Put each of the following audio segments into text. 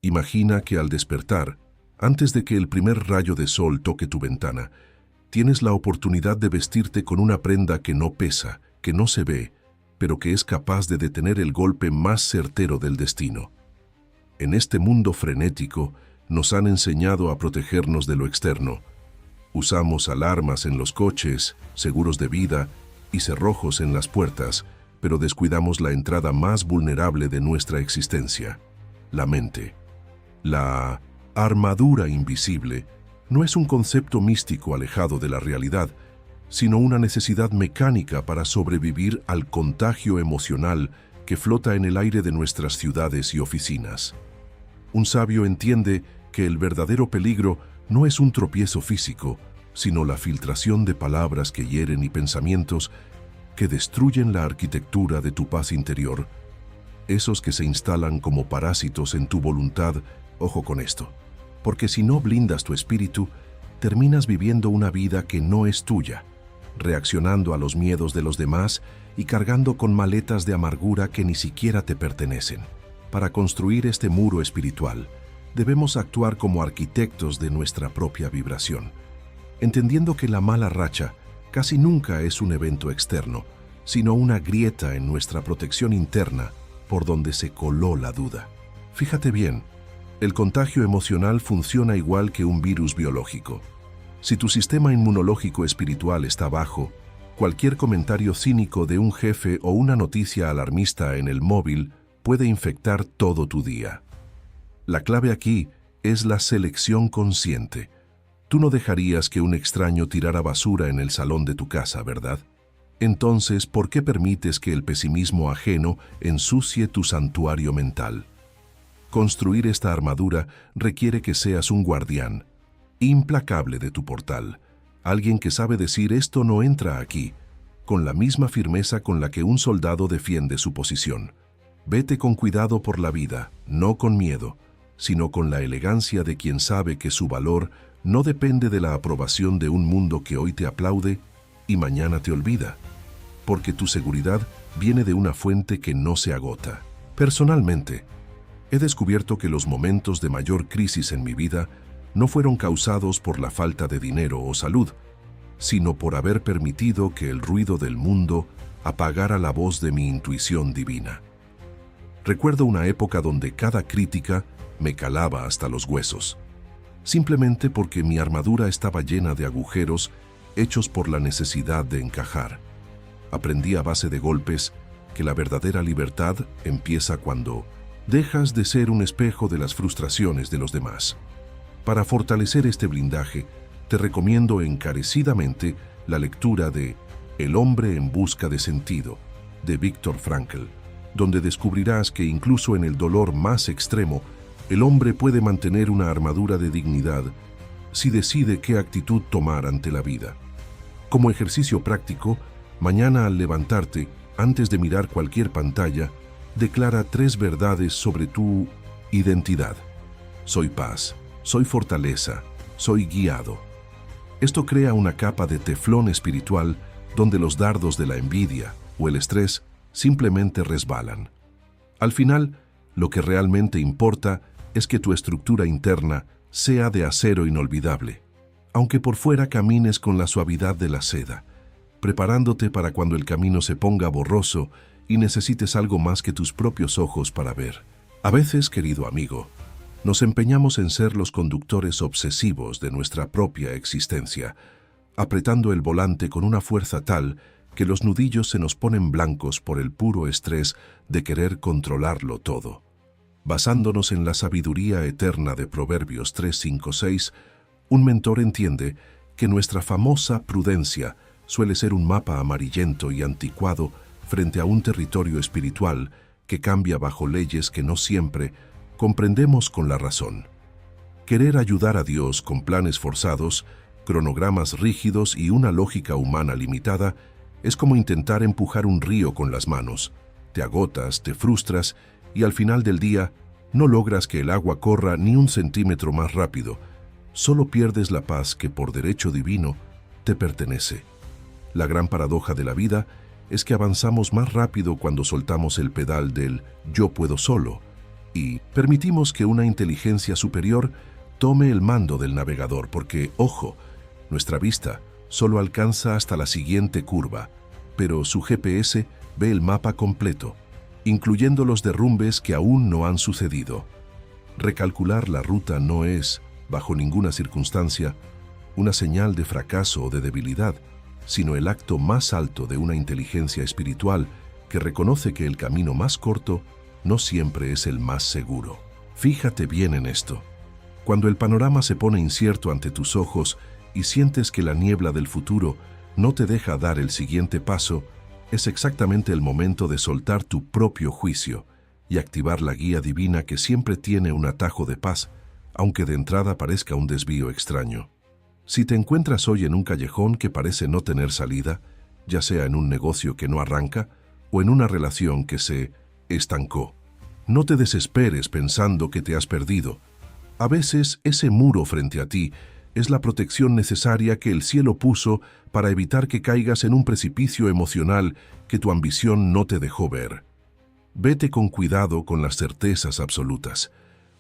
Imagina que al despertar, antes de que el primer rayo de sol toque tu ventana, tienes la oportunidad de vestirte con una prenda que no pesa, que no se ve, pero que es capaz de detener el golpe más certero del destino. En este mundo frenético, nos han enseñado a protegernos de lo externo. Usamos alarmas en los coches, seguros de vida y cerrojos en las puertas, pero descuidamos la entrada más vulnerable de nuestra existencia, la mente. La armadura invisible no es un concepto místico alejado de la realidad, sino una necesidad mecánica para sobrevivir al contagio emocional que flota en el aire de nuestras ciudades y oficinas. Un sabio entiende que el verdadero peligro no es un tropiezo físico, sino la filtración de palabras que hieren y pensamientos que destruyen la arquitectura de tu paz interior, esos que se instalan como parásitos en tu voluntad. Ojo con esto, porque si no blindas tu espíritu, terminas viviendo una vida que no es tuya, reaccionando a los miedos de los demás y cargando con maletas de amargura que ni siquiera te pertenecen. Para construir este muro espiritual, debemos actuar como arquitectos de nuestra propia vibración, entendiendo que la mala racha casi nunca es un evento externo, sino una grieta en nuestra protección interna por donde se coló la duda. Fíjate bien, el contagio emocional funciona igual que un virus biológico. Si tu sistema inmunológico espiritual está bajo, cualquier comentario cínico de un jefe o una noticia alarmista en el móvil puede infectar todo tu día. La clave aquí es la selección consciente. Tú no dejarías que un extraño tirara basura en el salón de tu casa, ¿verdad? Entonces, ¿por qué permites que el pesimismo ajeno ensucie tu santuario mental? Construir esta armadura requiere que seas un guardián implacable de tu portal, alguien que sabe decir esto no entra aquí, con la misma firmeza con la que un soldado defiende su posición. Vete con cuidado por la vida, no con miedo, sino con la elegancia de quien sabe que su valor no depende de la aprobación de un mundo que hoy te aplaude y mañana te olvida, porque tu seguridad viene de una fuente que no se agota. Personalmente, he descubierto que los momentos de mayor crisis en mi vida no fueron causados por la falta de dinero o salud, sino por haber permitido que el ruido del mundo apagara la voz de mi intuición divina. Recuerdo una época donde cada crítica me calaba hasta los huesos, simplemente porque mi armadura estaba llena de agujeros hechos por la necesidad de encajar. Aprendí a base de golpes que la verdadera libertad empieza cuando dejas de ser un espejo de las frustraciones de los demás. Para fortalecer este blindaje, te recomiendo encarecidamente la lectura de El hombre en busca de sentido, de Viktor Frankl, donde descubrirás que incluso en el dolor más extremo, el hombre puede mantener una armadura de dignidad si decide qué actitud tomar ante la vida. Como ejercicio práctico, mañana al levantarte, antes de mirar cualquier pantalla, declara 3 verdades sobre tu identidad. Soy paz, soy fortaleza, soy guiado. Esto crea una capa de teflón espiritual donde los dardos de la envidia o el estrés simplemente resbalan. Al final, lo que realmente importa es que tu estructura interna sea de acero inolvidable, aunque por fuera camines con la suavidad de la seda, preparándote para cuando el camino se ponga borroso y necesites algo más que tus propios ojos para ver. A veces, querido amigo, nos empeñamos en ser los conductores obsesivos de nuestra propia existencia, apretando el volante con una fuerza tal que los nudillos se nos ponen blancos por el puro estrés de querer controlarlo todo. Basándonos en la sabiduría eterna de Proverbios 3:5-6, un mentor entiende que nuestra famosa prudencia suele ser un mapa amarillento y anticuado frente a un territorio espiritual que cambia bajo leyes que no siempre comprendemos con la razón. Querer ayudar a Dios con planes forzados, cronogramas rígidos y una lógica humana limitada es como intentar empujar un río con las manos. Te agotas, te frustras y al final del día no logras que el agua corra ni un centímetro más rápido. Solo pierdes la paz que por derecho divino te pertenece. La gran paradoja de la vida es que avanzamos más rápido cuando soltamos el pedal del yo puedo solo y permitimos que una inteligencia superior tome el mando del navegador porque, ojo, nuestra vista solo alcanza hasta la siguiente curva, pero su GPS ve el mapa completo, incluyendo los derrumbes que aún no han sucedido. Recalcular la ruta no es, bajo ninguna circunstancia, una señal de fracaso o de debilidad, sino el acto más alto de una inteligencia espiritual que reconoce que el camino más corto no siempre es el más seguro. Fíjate bien en esto. Cuando el panorama se pone incierto ante tus ojos y sientes que la niebla del futuro no te deja dar el siguiente paso, es exactamente el momento de soltar tu propio juicio y activar la guía divina que siempre tiene un atajo de paz, aunque de entrada parezca un desvío extraño. Si te encuentras hoy en un callejón que parece no tener salida, ya sea en un negocio que no arranca o en una relación que se estancó, no te desesperes pensando que te has perdido. A veces ese muro frente a ti es la protección necesaria que el cielo puso para evitar que caigas en un precipicio emocional que tu ambición no te dejó ver. Vete con cuidado con las certezas absolutas,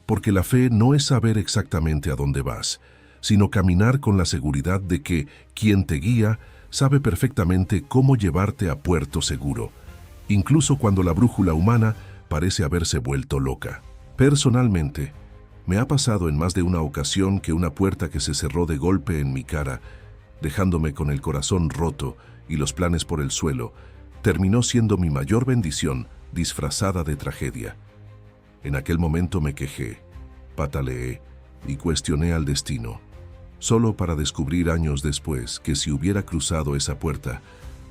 porque la fe no es saber exactamente a dónde vas, sino caminar con la seguridad de que quien te guía sabe perfectamente cómo llevarte a puerto seguro, incluso cuando la brújula humana parece haberse vuelto loca. Personalmente, me ha pasado en más de una ocasión que una puerta que se cerró de golpe en mi cara, dejándome con el corazón roto y los planes por el suelo, terminó siendo mi mayor bendición disfrazada de tragedia. En aquel momento me quejé, pataleé y cuestioné al destino, solo para descubrir años después que si hubiera cruzado esa puerta,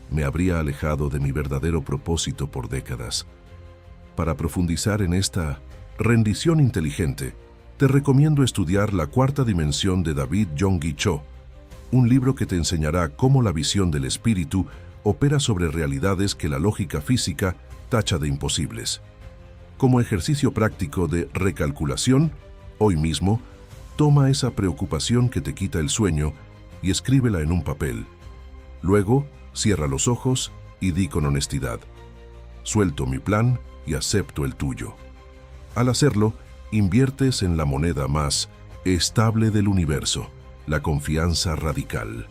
me habría alejado de mi verdadero propósito por décadas. Para profundizar en esta rendición inteligente, te recomiendo estudiar La Cuarta Dimensión de David Yonggi Cho, un libro que te enseñará cómo la visión del espíritu opera sobre realidades que la lógica física tacha de imposibles. Como ejercicio práctico de recalculación, hoy mismo, toma esa preocupación que te quita el sueño y escríbela en un papel. Luego, cierra los ojos y di con honestidad: suelto mi plan y acepto el tuyo. Al hacerlo, inviertes en la moneda más estable del universo, la confianza radical.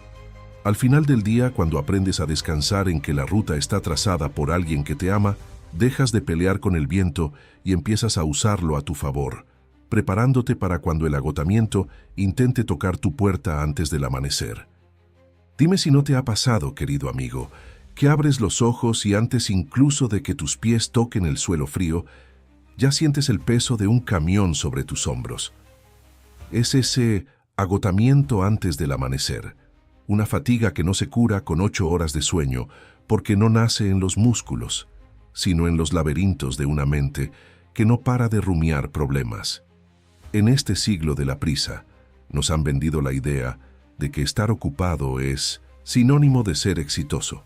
Al final del día, cuando aprendes a descansar en que la ruta está trazada por alguien que te ama, dejas de pelear con el viento y empiezas a usarlo a tu favor, preparándote para cuando el agotamiento intente tocar tu puerta antes del amanecer. Dime si no te ha pasado, querido amigo, que abres los ojos y antes incluso de que tus pies toquen el suelo frío, ya sientes el peso de un camión sobre tus hombros. Es ese agotamiento antes del amanecer, una fatiga que no se cura con 8 horas de sueño, porque no nace en los músculos, sino en los laberintos de una mente que no para de rumiar problemas. En este siglo de la prisa, nos han vendido la idea de que estar ocupado es sinónimo de ser exitoso.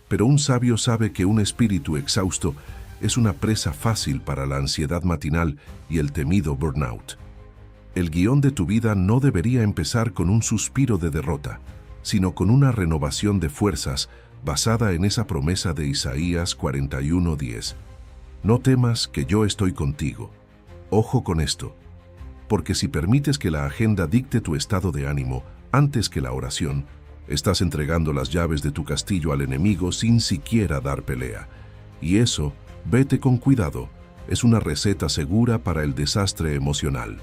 Pero un sabio sabe que un espíritu exhausto es una presa fácil para la ansiedad matinal y el temido burnout. El guión de tu vida no debería empezar con un suspiro de derrota, sino con una renovación de fuerzas basada en esa promesa de Isaías 41:10. No temas, que yo estoy contigo. Ojo con esto, porque si permites que la agenda dicte tu estado de ánimo antes que la oración, estás entregando las llaves de tu castillo al enemigo sin siquiera dar pelea. Y eso, vete con cuidado, es una receta segura para el desastre emocional.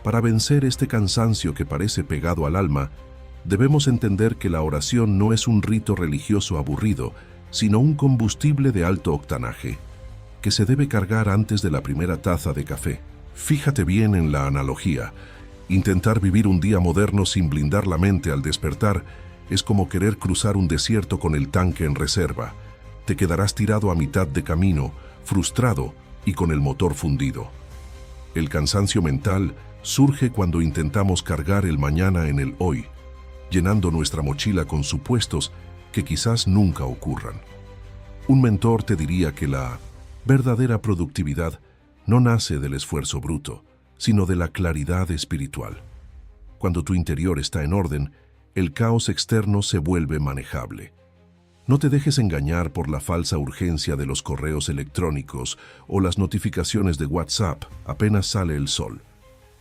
Para vencer este cansancio que parece pegado al alma, debemos entender que la oración no es un rito religioso aburrido, sino un combustible de alto octanaje, que se debe cargar antes de la primera taza de café. Fíjate bien en la analogía. Intentar vivir un día moderno sin blindar la mente al despertar es como querer cruzar un desierto con el tanque en reserva. Te quedarás tirado a mitad de camino, frustrado y con el motor fundido. El cansancio mental surge cuando intentamos cargar el mañana en el hoy, llenando nuestra mochila con supuestos que quizás nunca ocurran. Un mentor te diría que la verdadera productividad no nace del esfuerzo bruto, sino de la claridad espiritual. Cuando tu interior está en orden, el caos externo se vuelve manejable. No te dejes engañar por la falsa urgencia de los correos electrónicos o las notificaciones de WhatsApp apenas sale el sol.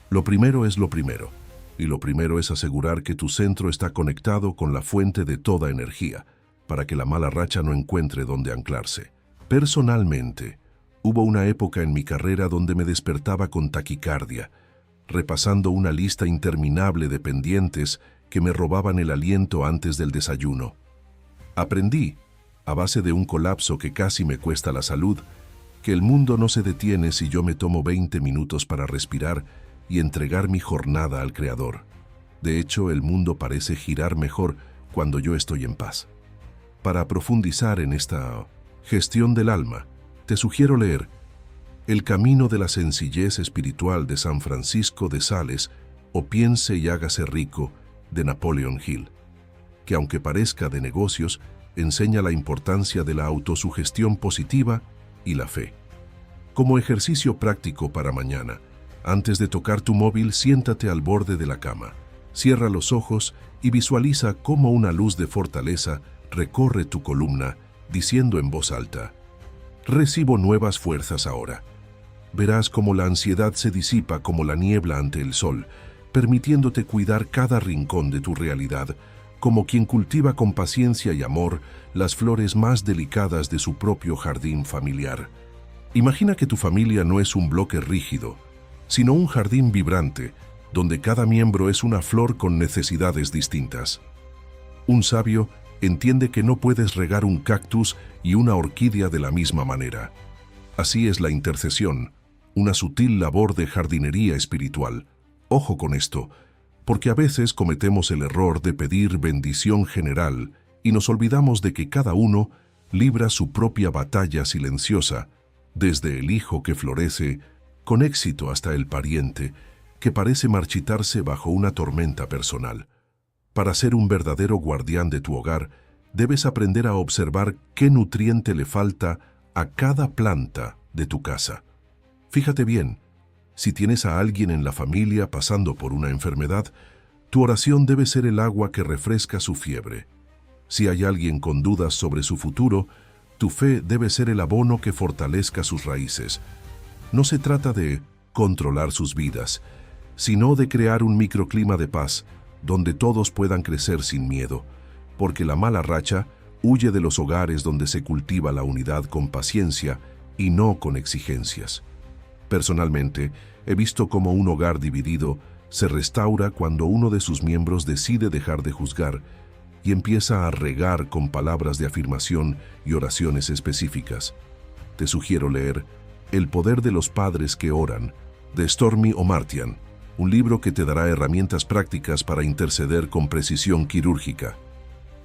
Lo primero es lo primero, y lo primero es asegurar que tu centro está conectado con la fuente de toda energía, para que la mala racha no encuentre dónde anclarse. Personalmente, hubo una época en mi carrera donde me despertaba con taquicardia, repasando una lista interminable de pendientes que me robaban el aliento antes del desayuno. Aprendí, a base de un colapso que casi me cuesta la salud, que el mundo no se detiene si yo me tomo 20 minutos para respirar y entregar mi jornada al Creador. De hecho, el mundo parece girar mejor cuando yo estoy en paz. Para profundizar en esta gestión del alma, te sugiero leer El camino de la sencillez espiritual de San Francisco de Sales o Piense y hágase rico de Napoleon Hill, que aunque parezca de negocios, enseña la importancia de la autosugestión positiva y la fe. Como ejercicio práctico para mañana, antes de tocar tu móvil, siéntate al borde de la cama, cierra los ojos y visualiza cómo una luz de fortaleza recorre tu columna, diciendo en voz alta: recibo nuevas fuerzas ahora. Verás cómo la ansiedad se disipa como la niebla ante el sol, permitiéndote cuidar cada rincón de tu realidad, como quien cultiva con paciencia y amor las flores más delicadas de su propio jardín familiar. Imagina que tu familia no es un bloque rígido, sino un jardín vibrante, donde cada miembro es una flor con necesidades distintas. Un sabio entiende que no puedes regar un cactus y una orquídea de la misma manera. Así es la intercesión, una sutil labor de jardinería espiritual. Ojo con esto, porque a veces cometemos el error de pedir bendición general y nos olvidamos de que cada uno libra su propia batalla silenciosa, desde el hijo que florece, con éxito hasta el pariente, que parece marchitarse bajo una tormenta personal. Para ser un verdadero guardián de tu hogar, debes aprender a observar qué nutriente le falta a cada planta de tu casa. Fíjate bien, si tienes a alguien en la familia pasando por una enfermedad, tu oración debe ser el agua que refresca su fiebre. Si hay alguien con dudas sobre su futuro, tu fe debe ser el abono que fortalezca sus raíces. No se trata de controlar sus vidas, sino de crear un microclima de paz, donde todos puedan crecer sin miedo, porque la mala racha huye de los hogares donde se cultiva la unidad con paciencia y no con exigencias. Personalmente, he visto cómo un hogar dividido se restaura cuando uno de sus miembros decide dejar de juzgar y empieza a regar con palabras de afirmación y oraciones específicas. Te sugiero leer El poder de los padres que oran, de Stormy Omartian, un libro que te dará herramientas prácticas para interceder con precisión quirúrgica.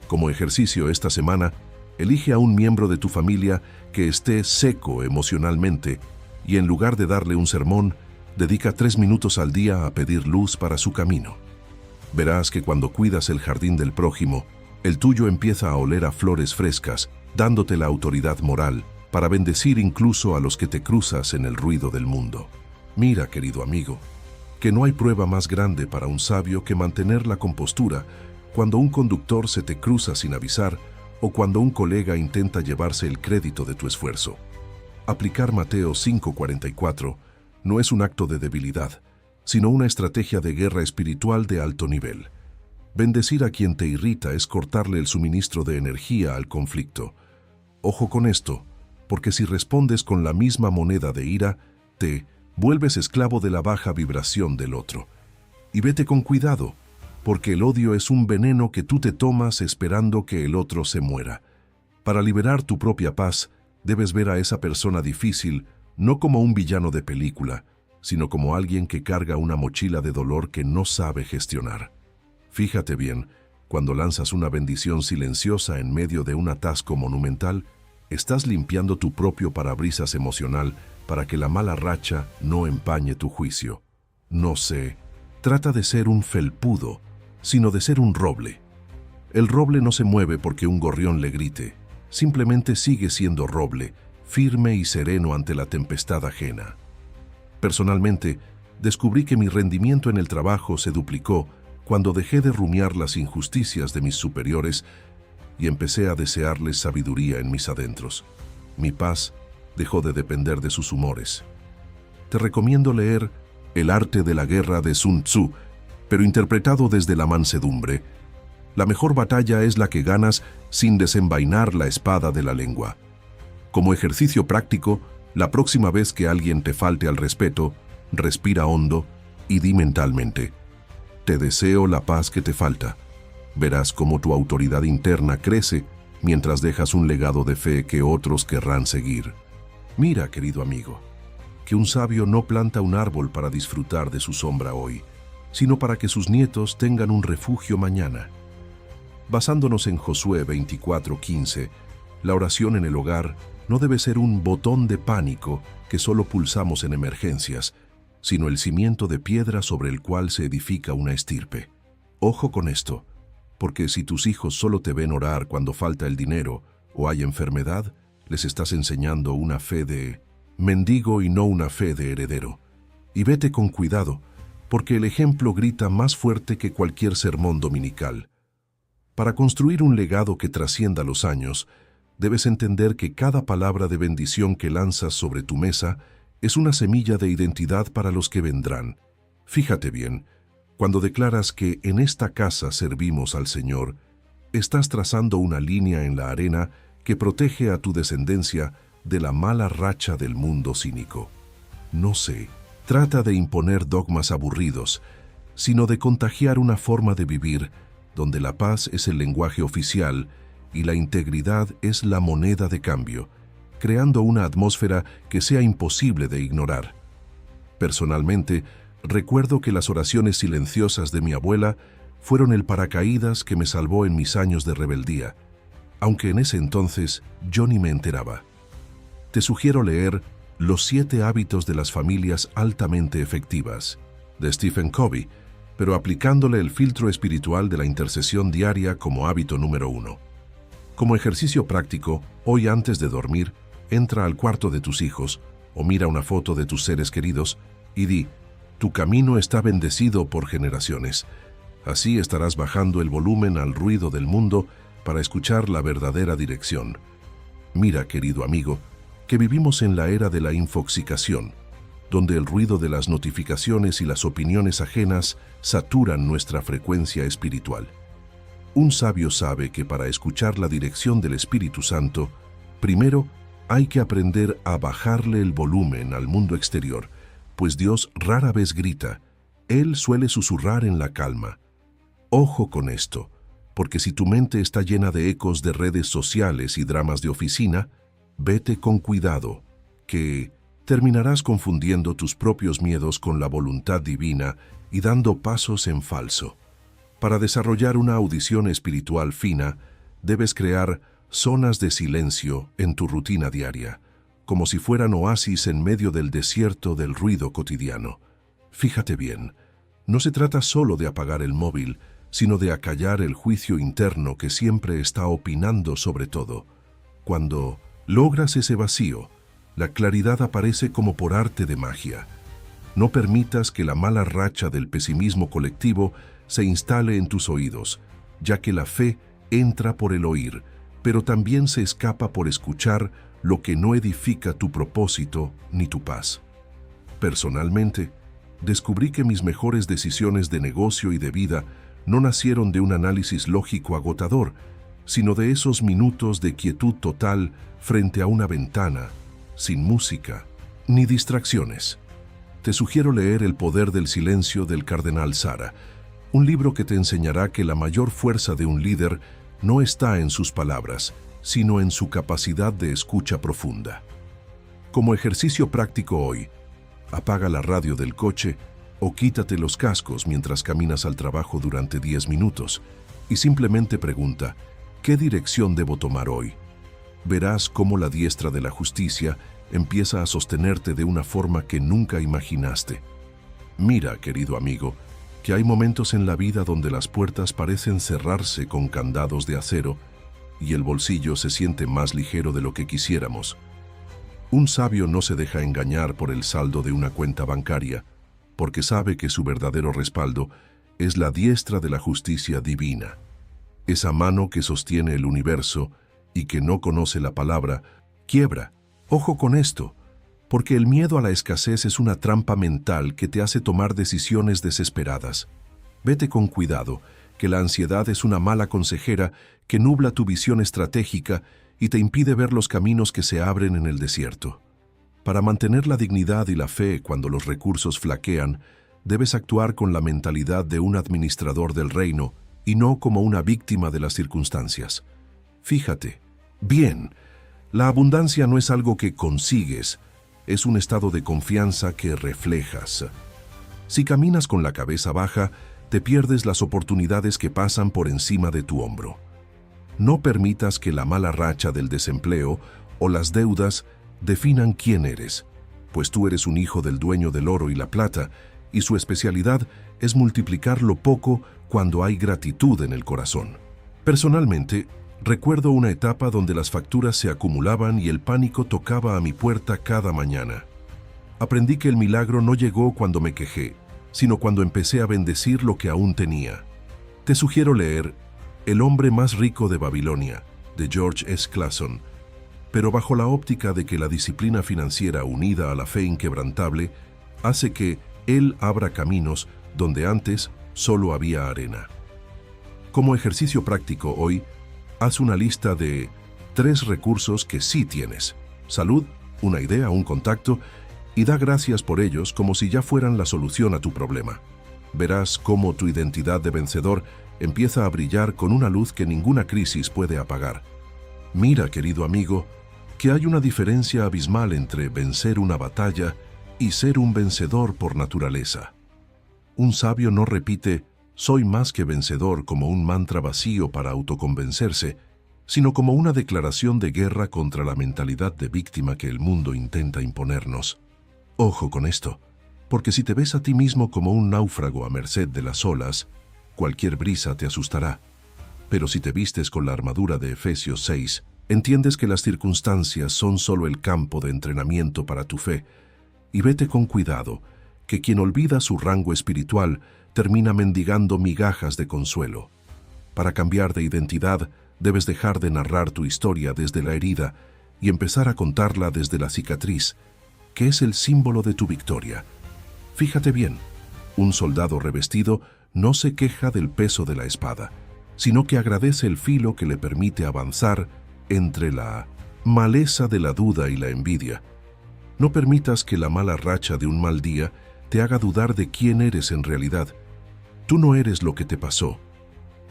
Como ejercicio esta semana, elige a un miembro de tu familia que esté seco emocionalmente y en lugar de darle un sermón, dedica 3 minutos al día a pedir luz para su camino. Verás que cuando cuidas el jardín del prójimo, el tuyo empieza a oler a flores frescas, dándote la autoridad moral para bendecir incluso a los que te cruzas en el ruido del mundo. Mira, querido amigo, que no hay prueba más grande para un sabio que mantener la compostura cuando un conductor se te cruza sin avisar o cuando un colega intenta llevarse el crédito de tu esfuerzo. Aplicar Mateo 5:44 no es un acto de debilidad, sino una estrategia de guerra espiritual de alto nivel. Bendecir a quien te irrita es cortarle el suministro de energía al conflicto. Ojo con esto, porque si respondes con la misma moneda de ira, te vuelves esclavo de la baja vibración del otro. Y vete con cuidado, porque el odio es un veneno que tú te tomas esperando que el otro se muera. Para liberar tu propia paz, debes ver a esa persona difícil no como un villano de película, sino como alguien que carga una mochila de dolor que no sabe gestionar. Fíjate bien, cuando lanzas una bendición silenciosa en medio de un atasco monumental, estás limpiando tu propio parabrisas emocional para que la mala racha no empañe tu juicio. No se trata de ser un felpudo, sino de ser un roble. El roble no se mueve porque un gorrión le grite, simplemente sigue siendo roble, firme y sereno ante la tempestad ajena. Personalmente, descubrí que mi rendimiento en el trabajo se duplicó cuando dejé de rumiar las injusticias de mis superiores y empecé a desearles sabiduría en mis adentros. Mi paz dejó de depender de sus humores. Te recomiendo leer El arte de la guerra de Sun Tzu, pero interpretado desde la mansedumbre. La mejor batalla es la que ganas sin desenvainar la espada de la lengua. Como ejercicio práctico, la próxima vez que alguien te falte al respeto, respira hondo y di mentalmente: te deseo la paz que te falta. Verás cómo tu autoridad interna crece mientras dejas un legado de fe que otros querrán seguir. Mira, querido amigo, que un sabio no planta un árbol para disfrutar de su sombra hoy, sino para que sus nietos tengan un refugio mañana. Basándonos en Josué 24:15, la oración en el hogar no debe ser un botón de pánico que solo pulsamos en emergencias, sino el cimiento de piedra sobre el cual se edifica una estirpe. Ojo con esto, porque si tus hijos solo te ven orar cuando falta el dinero o hay enfermedad, les estás enseñando una fe de mendigo y no una fe de heredero. Y vete con cuidado, porque el ejemplo grita más fuerte que cualquier sermón dominical. Para construir un legado que trascienda los años, debes entender que cada palabra de bendición que lanzas sobre tu mesa es una semilla de identidad para los que vendrán. Fíjate bien, cuando declaras que en esta casa servimos al Señor, estás trazando una línea en la arena que protege a tu descendencia de la mala racha del mundo cínico. No se trata de imponer dogmas aburridos, sino de contagiar una forma de vivir donde la paz es el lenguaje oficial y la integridad es la moneda de cambio, creando una atmósfera que sea imposible de ignorar. Personalmente, recuerdo que las oraciones silenciosas de mi abuela fueron el paracaídas que me salvó en mis años de rebeldía, aunque en ese entonces yo ni me enteraba. Te sugiero leer Los 7 hábitos de las familias altamente efectivas, de Stephen Covey, pero aplicándole el filtro espiritual de la intercesión diaria como hábito número 1. Como ejercicio práctico, hoy antes de dormir, entra al cuarto de tus hijos o mira una foto de tus seres queridos y di: tu camino está bendecido por generaciones. Así estarás bajando el volumen al ruido del mundo para escuchar la verdadera dirección. Mira, querido amigo, que vivimos en la era de la infoxicación, donde el ruido de las notificaciones y las opiniones ajenas saturan nuestra frecuencia espiritual. Un sabio sabe que para escuchar la dirección del Espíritu Santo, primero hay que aprender a bajarle el volumen al mundo exterior, pues Dios rara vez grita, Él suele susurrar en la calma. Ojo con esto, porque si tu mente está llena de ecos de redes sociales y dramas de oficina, vete con cuidado, que terminarás confundiendo tus propios miedos con la voluntad divina y dando pasos en falso. Para desarrollar una audición espiritual fina, debes crear zonas de silencio en tu rutina diaria, como si fueran oasis en medio del desierto del ruido cotidiano. Fíjate bien, no se trata solo de apagar el móvil, sino de acallar el juicio interno que siempre está opinando sobre todo. Cuando logras ese vacío, la claridad aparece como por arte de magia. No permitas que la mala racha del pesimismo colectivo se instale en tus oídos, ya que la fe entra por el oír, pero también se escapa por escuchar lo que no edifica tu propósito ni tu paz. Personalmente, descubrí que mis mejores decisiones de negocio y de vida no nacieron de un análisis lógico agotador, sino de esos minutos de quietud total frente a una ventana, sin música ni distracciones. Te sugiero leer El poder del silencio del cardenal Sara, un libro que te enseñará que la mayor fuerza de un líder no está en sus palabras, sino en su capacidad de escucha profunda. Como ejercicio práctico hoy, apaga la radio del coche o quítate los cascos mientras caminas al trabajo durante 10 minutos y simplemente pregunta, ¿qué dirección debo tomar hoy? Verás cómo la diestra de la justicia empieza a sostenerte de una forma que nunca imaginaste. Mira, querido amigo, que hay momentos en la vida donde las puertas parecen cerrarse con candados de acero y el bolsillo se siente más ligero de lo que quisiéramos. Un sabio no se deja engañar por el saldo de una cuenta bancaria, porque sabe que su verdadero respaldo es la diestra de la justicia divina. esa mano que sostiene el universo y que no conoce la palabra, quiebra. Ojo con esto, porque el miedo a la escasez es una trampa mental que te hace tomar decisiones desesperadas. Vete con cuidado, que la ansiedad es una mala consejera que nubla tu visión estratégica y te impide ver los caminos que se abren en el desierto. Para mantener la dignidad y la fe cuando los recursos flaquean, debes actuar con la mentalidad de un administrador del reino y no como una víctima de las circunstancias. Fíjate, bien, la abundancia no es algo que consigues, es un estado de confianza que reflejas. Si caminas con la cabeza baja, te pierdes las oportunidades que pasan por encima de tu hombro. No permitas que la mala racha del desempleo o las deudas definan quién eres, pues tú eres un hijo del dueño del oro y la plata, y su especialidad es multiplicar lo poco cuando hay gratitud en el corazón. Personalmente, recuerdo una etapa donde las facturas se acumulaban y el pánico tocaba a mi puerta cada mañana. Aprendí que el milagro no llegó cuando me quejé, sino cuando empecé a bendecir lo que aún tenía. Te sugiero leer El hombre más rico de Babilonia, de George S. Clason, pero bajo la óptica de que la disciplina financiera unida a la fe inquebrantable hace que Él abra caminos donde antes solo había arena. Como ejercicio práctico hoy, haz una lista de 3 recursos que sí tienes: salud, una idea, un contacto, y da gracias por ellos como si ya fueran la solución a tu problema. Verás cómo tu identidad de vencedor empieza a brillar con una luz que ninguna crisis puede apagar. Mira, querido amigo, que hay una diferencia abismal entre vencer una batalla y ser un vencedor por naturaleza. Un sabio no repite «soy más que vencedor» como un mantra vacío para autoconvencerse, sino como una declaración de guerra contra la mentalidad de víctima que el mundo intenta imponernos. Ojo con esto, porque si te ves a ti mismo como un náufrago a merced de las olas, cualquier brisa te asustará. Pero si te vistes con la armadura de Efesios 6, entiendes que las circunstancias son solo el campo de entrenamiento para tu fe, y vete con cuidado, que quien olvida su rango espiritual termina mendigando migajas de consuelo. Para cambiar de identidad, debes dejar de narrar tu historia desde la herida y empezar a contarla desde la cicatriz, que es el símbolo de tu victoria. Fíjate bien, un soldado revestido no se queja del peso de la espada, sino que agradece el filo que le permite avanzar entre la maleza de la duda y la envidia. No permitas que la mala racha de un mal día te haga dudar de quién eres en realidad. Tú no eres lo que te pasó.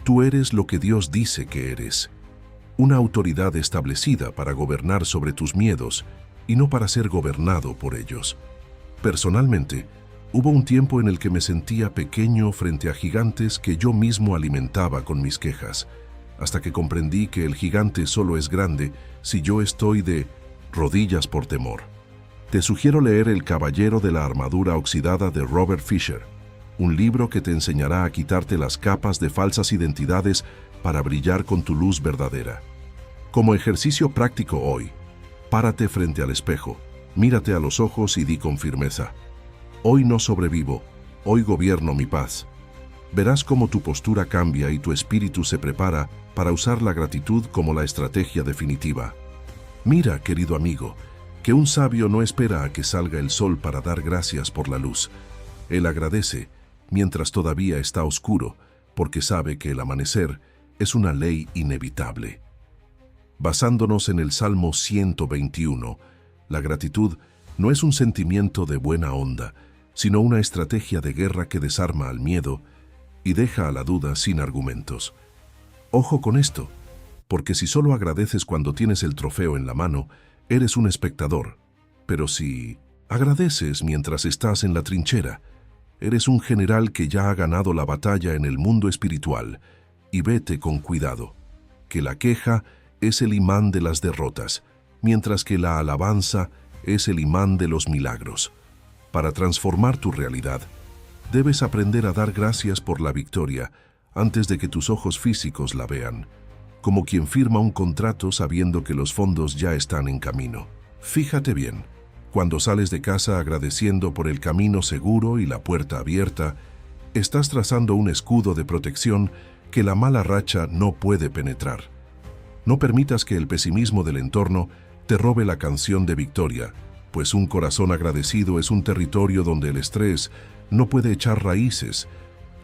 Tú eres lo que Dios dice que eres. Una autoridad establecida para gobernar sobre tus miedos y no para ser gobernado por ellos. Personalmente, hubo un tiempo en el que me sentía pequeño frente a gigantes que yo mismo alimentaba con mis quejas, hasta que comprendí que el gigante solo es grande si yo estoy de rodillas por temor. Te sugiero leer El caballero de la armadura oxidada de Robert Fisher, un libro que te enseñará a quitarte las capas de falsas identidades para brillar con tu luz verdadera. Como ejercicio práctico hoy, párate frente al espejo, mírate a los ojos y di con firmeza: hoy no sobrevivo, hoy gobierno mi paz. Verás cómo tu postura cambia y tu espíritu se prepara para usar la gratitud como la estrategia definitiva. Mira, querido amigo, que un sabio no espera a que salga el sol para dar gracias por la luz. Él agradece mientras todavía está oscuro, porque sabe que el amanecer es una ley inevitable. Basándonos en el Salmo 121, la gratitud no es un sentimiento de buena onda, sino una estrategia de guerra que desarma al miedo y deja a la duda sin argumentos. Ojo con esto, porque si solo agradeces cuando tienes el trofeo en la mano, eres un espectador. Pero si agradeces mientras estás en la trinchera, eres un general que ya ha ganado la batalla en el mundo espiritual. Y vete con cuidado, que la queja es el imán de las derrotas, mientras que la alabanza es el imán de los milagros. Para transformar tu realidad, debes aprender a dar gracias por la victoria antes de que tus ojos físicos la vean, como quien firma un contrato sabiendo que los fondos ya están en camino. Fíjate bien, cuando sales de casa agradeciendo por el camino seguro y la puerta abierta, estás trazando un escudo de protección que la mala racha no puede penetrar. No permitas que el pesimismo del entorno te robe la canción de victoria, pues un corazón agradecido es un territorio donde el estrés no puede echar raíces,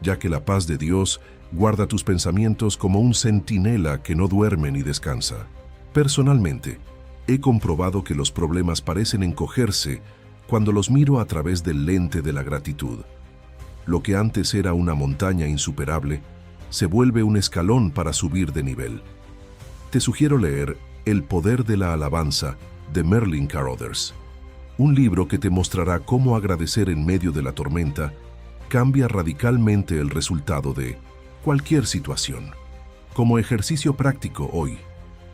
ya que la paz de Dios guarda tus pensamientos como un centinela que no duerme ni descansa. Personalmente, he comprobado que los problemas parecen encogerse cuando los miro a través del lente de la gratitud. Lo que antes era una montaña insuperable, se vuelve un escalón para subir de nivel. Te sugiero leer El poder de la alabanza de Merlin Carothers, un libro que te mostrará cómo agradecer en medio de la tormenta cambia radicalmente el resultado de cualquier situación. Como ejercicio práctico hoy,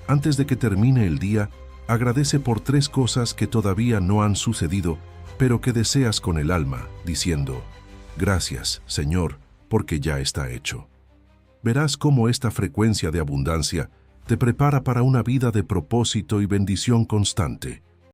antes de que termine el día, agradece por 3 cosas que todavía no han sucedido, pero que deseas con el alma, diciendo: gracias, Señor, porque ya está hecho. Verás cómo esta frecuencia de abundancia te prepara para una vida de propósito y bendición constante.